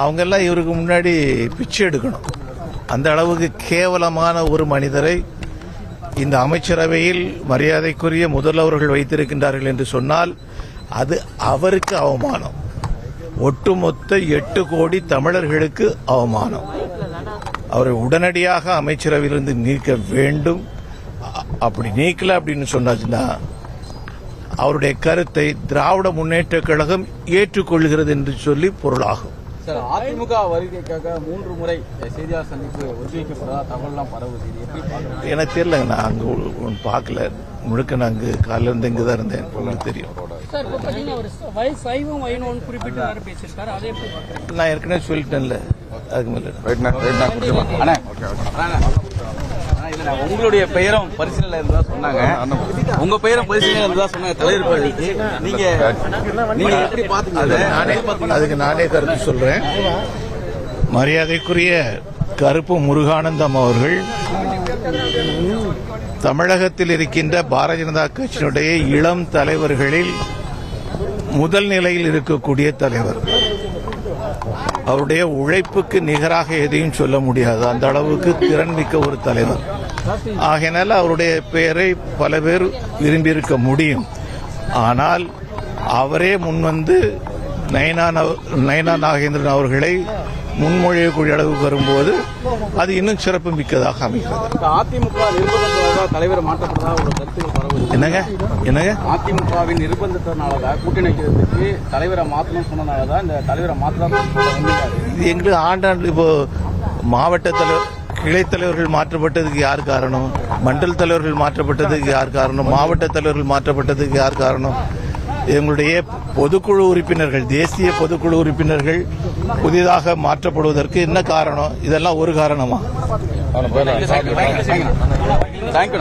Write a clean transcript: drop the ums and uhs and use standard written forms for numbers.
அவங்கெல்லாம் இவருக்கு முன்னாடி பிச்சை எடுக்கணும். அந்த அளவுக்கு கேவலமான ஒரு மனிதரை இந்த அமைச்சரவையில் மரியாதைக்குரிய முதல்வர்கள் வைத்திருக்கின்றார்கள் என்று சொன்னால் அது அவருக்கு அவமானம். ஒட்டுமொத்த 8 கோடி தமிழர்களுக்கு அவமானம். அவரை உடனடியாக அமைச்சரவையிலிருந்து நீக்க வேண்டும். அப்படி நீக்கல அப்படின்னு சொன்னாச்சுன்னா அவருடைய கருத்தை திராவிட முன்னேற்ற கழகம் ஏற்றுக்கொள்கிறது என்று சொல்லி பொருளாகும். சார், அதிமுக வருகைக்காக 3 முறை செய்தியாளர் சந்திப்பு ஒத்திவைக்கப்பட்டதா தகவல்லாம் பரவுது. எனக்கு தெரியல, நான் அங்கே பார்க்கல. முழுக்க நான் அங்கே காலையில் இருந்து இங்கே தான் இருந்தேன். உங்களுக்கு தெரியும். நான் ஏற்கனவே சொல்லிட்டேன்ல, அதுக்கு மேல உங்களுடைய பெயரும் பரிசீலனை இருந்தா சொன்னாங்க. உங்க பெயரும் பரிசீலனை இருந்தா சொன்னாங்க தலைவர். நீங்க எப்படி பாத்தீங்க? அதுக்கு நானே கருத்து சொல்றேன். மரியாதைக்குரிய கருப்பு முருகானந்தம் அவர்கள் தமிழகத்தில் இருக்கின்ற பாரதிய ஜனதா கட்சியினுடைய இளம் தலைவர்களில் முதல் நிலையில் இருக்கக்கூடிய தலைவர். அவருடைய உழைப்புக்கு நிகராக எதையும் சொல்ல முடியாது. அந்த அளவுக்கு திறன்மிக்க ஒரு தலைவர். ஆகையினால அவருடைய பெயரை பல பேர் விரும்பியிருக்க முடியும். ஆனால் அவரே முன்வந்து நயனா நாகேந்திரன் அவர்களை முன்மொழியக்கூடிய அளவுக்கு வரும்போது அது இன்னும் சிறப்பு மிக்கதாக அமைகிறது. அதிமுக நிர்பந்தத்தினால தலைவரை மாற்றப்பட்டதா ஒரு கருத்துக்கள் பரவுது. என்னங்க அதிமுகவின் நிர்பந்தத்தினாலதான் கூட்டணி வைக்கிறதுக்கு தலைவரை மாற்றணும்னு சொன்னதாலதான் இந்த தலைவரை மாற்றலாம். இது எங்களுக்கு ஆண்டாண்டு இப்போ மாவட்ட தலைவர் கிளை தலைவர்கள் மாற்றப்பட்டதுக்கு யார் காரணம்? மண்டல் தலைவர்கள் மாற்றப்பட்டதுக்கு யார் காரணம்? மாவட்ட தலைவர்கள் மாற்றப்பட்டதுக்கு யார் காரணம்? எங்களுடைய பொதுக்குழு உறுப்பினர்கள், தேசிய பொதுக்குழு உறுப்பினர்கள் புதிதாக மாற்றப்படுவதற்கு என்ன காரணம்? இதெல்லாம் ஒரு காரணமா? தேங்க்யூ.